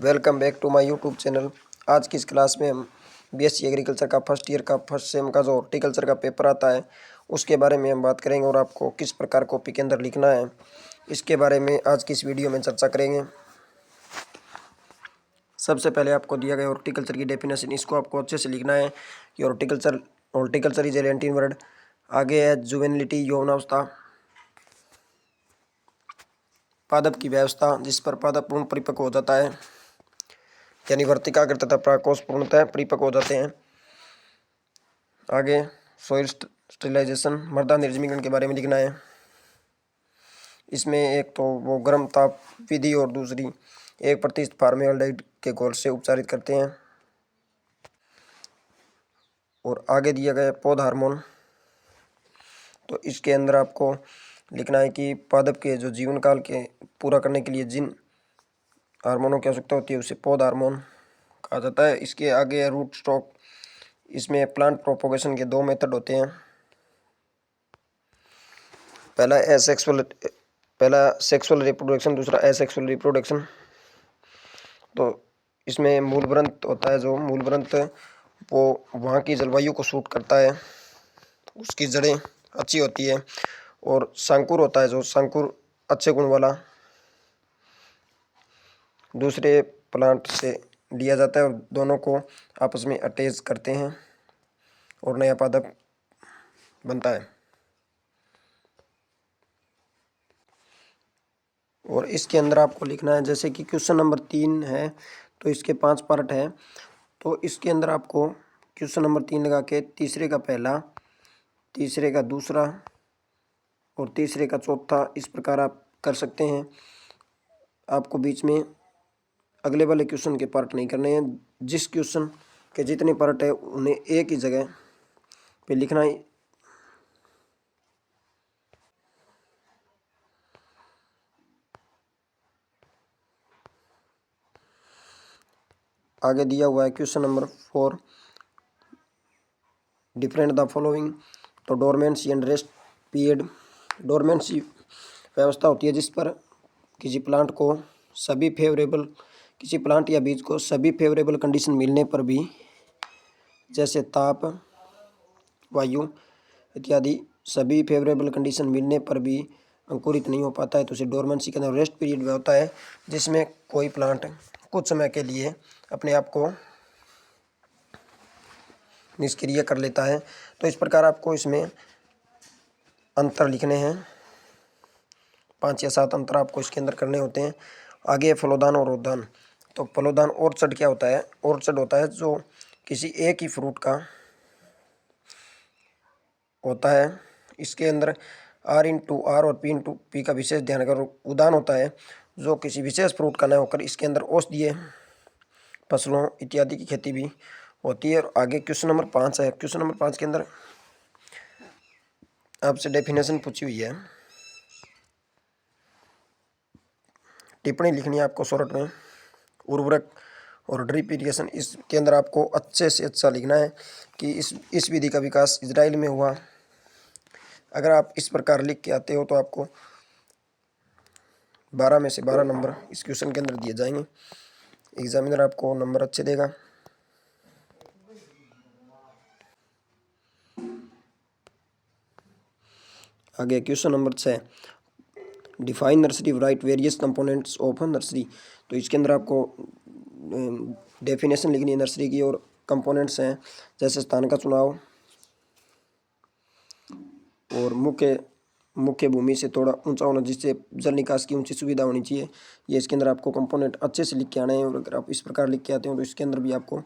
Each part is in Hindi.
Welcome back to my YouTube channel. आज की इस क्लास में हम बीएससी एग्रीकल्चर का फर्स्ट ईयर का फर्स्ट सेम का जो हॉर्टिकल्चर का पेपर आता है उसके बारे में हम बात करेंगे और आपको किस प्रकार कॉपी के अंदर लिखना है इसके बारे में आज की इस वीडियो में चर्चा करेंगे। सबसे पहले आपको दिया गया हॉर्टिकल्चर की डेफिनेशन, इसको आपको अच्छे से लिखना है कि horticulture is a Latin word. आगे है जुवेनिलिटी, यौवनावस्था, पादप की व्यवस्था जिस पर पादप पूर्ण परिपक्व हो जाता है, यानी वर्तिकाग्र तथा प्राकोष पूर्णतः परिपक्व हो जाते हैं। आगे सॉइल स्टेरिलाइजेशन, मृदा निर्जमीकरण के बारे में लिखना है। इसमें एक तो वो गर्म ताप विधि और दूसरी 1% फॉर्मेल्डिहाइड के घोल से उपचारित करते हैं। और आगे दिया गया पौध हार्मोन, तो इसके अंदर आपको लिखना है कि पादप के जो जीवन काल के पूरा करने के लिए जिन हार्मोनों की आवश्यकता होती है उसे पौध हार्मोन कहा जाता है। इसके आगे है रूट स्टॉक। इसमें प्लांट प्रोपोगेशन के दो मेथड होते हैं, पहला सेक्सुअल रिप्रोडक्शन, दूसरा एसेक्सुअल रिप्रोडक्शन। तो इसमें मूलव्रंत होता है, जो मूलव्रंत वो वहाँ की जलवायु को सूट करता है, उसकी जड़ें अच्छी होती है। और शंकुर होता है, जो शंकुर अच्छे गुण वाला दूसरे प्लांट से लिया जाता है और दोनों को आपस में अटैच करते हैं और नया पादप बनता है। और इसके अंदर आपको लिखना है, जैसे कि क्वेश्चन नंबर 3 है तो इसके 5 पार्ट है। तो इसके अंदर आपको क्वेश्चन नंबर 3 लगा के तीसरे का पहला, तीसरे का दूसरा और तीसरे का चौथा इस प्रकार आप कर सकते हैं। आपको बीच में अगले वाले क्वेश्चन के पार्ट नहीं करने हैं। जिस क्वेश्चन के जितने पार्ट है उन्हें एक ही जगह पे लिखना है। आगे दिया हुआ है question number 4, different the following. तो dormancy and rest period. Dormancy व्यवस्था होती है जिस पर किसी प्लांट को सभी फेवरेबल किसी प्लांट या बीज को सभी फेवरेबल कंडीशन मिलने पर भी, जैसे ताप, वायु इत्यादि सभी फेवरेबल कंडीशन मिलने पर भी अंकुरित नहीं हो पाता है, तो उसे डोरमेंसी के अंदर रेस्ट पीरियड में होता है जिसमें कोई प्लांट कुछ समय के लिए अपने आप को निष्क्रिय कर लेता है। तो इस प्रकार आपको इसमें अंतर लिखने हैं, 5 या 7 अंतर आपको इसके अंदर करने होते हैं। आगे फलोदान और उद्यान। तो फलोदान ऑर्चर्ड क्या होता है? ऑर्चर्ड होता है जो किसी एक ही फ्रूट का होता है। इसके अंदर R/R और P/P का विशेष ध्यान रखकर। उद्यान होता है जो किसी विशेष फ्रूट का न होकर इसके अंदर औषधीय फसलों इत्यादि की खेती भी होती है। और आगे क्वेश्चन नंबर 5 है। क्वेश्चन नंबर 5 के अंदर आपसे डेफिनेशन पूछी हुई है, टिप्पणी लिखनी है आपको शॉर्ट में। उर्वरक और ड्रिप इरिगेशन, इसके अंदर आपको अच्छे से अच्छा लिखना है कि इस विधि का विकास इजराइल में हुआ। अगर आप इस प्रकार लिख के आते हो तो आपको 12 में से 12 नंबर इस क्वेश्चन के अंदर दिए जाएंगे। एग्जामिनर आपको नंबर अच्छे देगा। आगे question number 6, define nursery, right various components of nursery. तो इसके अंदर आपको डेफिनेशन लिखनी है नर्सरी की और कंपोनेंट्स हैं, जैसे स्थान का चुनाव और मुख्य भूमि से थोड़ा ऊंचा होना जिससे जल निकास की ऊंची सुविधा होनी चाहिए। ये इसके अंदर आपको कंपोनेंट अच्छे से लिख के आने हैं और अगर आप इस प्रकार लिख के आते हो तो इसके अंदर भी आपको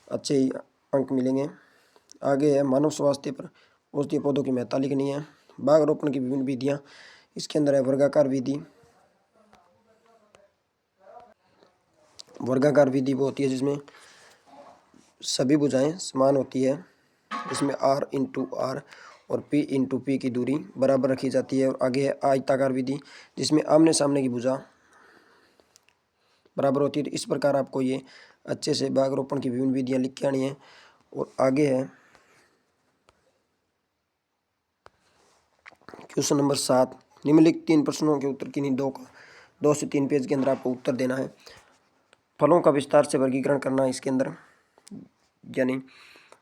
अच्छे ही अंक मिलेंगे। आगे है मानव स्वास्थ्य पर औषधीय पौधों की महत्ता लिखनी है। बाग रोपण की विभिन्न विधियाँ, इसके अंदर है वर्गाकार विधि। वर्गाकार विधि वो होती है जिसमें सभी भुजाएं समान होती है, जिसमें R/R और P/P की दूरी बराबर रखी जाती है। और आगे है आयताकार विधि जिसमें आमने सामने की भुजा बराबर होती है। तो इस प्रकार आपको ये अच्छे से बाग रोपण की विभिन्न विधियाँ लिख के आनी है। और आगे है क्वेश्चन नंबर 7, निम्नलिखित 3 प्रश्नों के उत्तर किन्हीं 2 से 3 पेज के अंदर आपको उत्तर देना है। फलों का विस्तार से वर्गीकरण करना इसके अंदर, यानी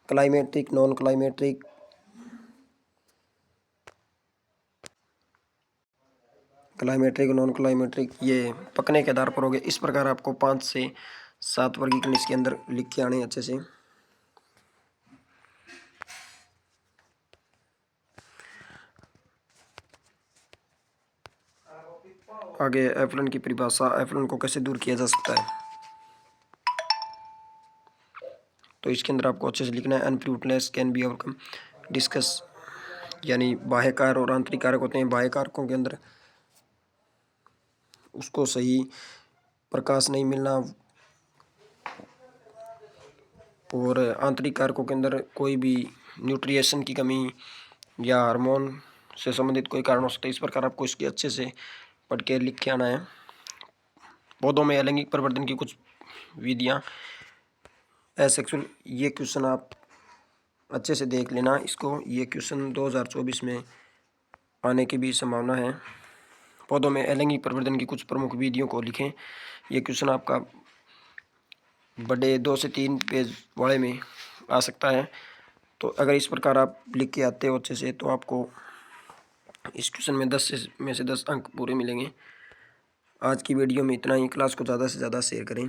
climacteric, non climacteric, climacteric, non climacteric, ये पकने के आधार पर हो गए। इस प्रकार आपको 5 से 7 वर्गीकरण इसके अंदर लिख के आने अच्छे से। आगे एफ्लूएंट की परिभाषा, एफ्लूएंट को कैसे दूर किया जा सकता है, तो इसके अंदर आपको अच्छे से लिखना है। अनफ्रूटनेस कैन बी ओवरकम, डिस्कस, यानी बाह्य कारक और आंतरिक कारक होते हैं। बाह्य कारकों के अंदर उसको सही प्रकाश नहीं मिलना, और आंतरिक कारकों के अंदर कोई भी न्यूट्रिएशन की कमी या हार्मोन से संबंधित कोई कारण हो सकता है। इस प्रकार आपको इसके अच्छे से पढ़ के लिख के आना है। पौधों में अलैंगिक प्रवर्धन की कुछ विधियाँ, एसेक्सुअल, ये क्वेश्चन आप अच्छे से देख लेना इसको। ये क्वेश्चन 2024 में आने की भी संभावना है। पौधों में अलैंगिक प्रवर्धन की कुछ प्रमुख विधियों को लिखें। ये क्वेश्चन आपका बड़े 2 से 3 पेज वाले में आ सकता है। तो अगर इस प्रकार आप लिख के आते हो अच्छे से, तो आपको इस क्वेश्चन में 10 में से 10 अंक पूरे मिलेंगे। आज की वीडियो में इतना ही। क्लास को ज़्यादा से ज़्यादा शेयर करें।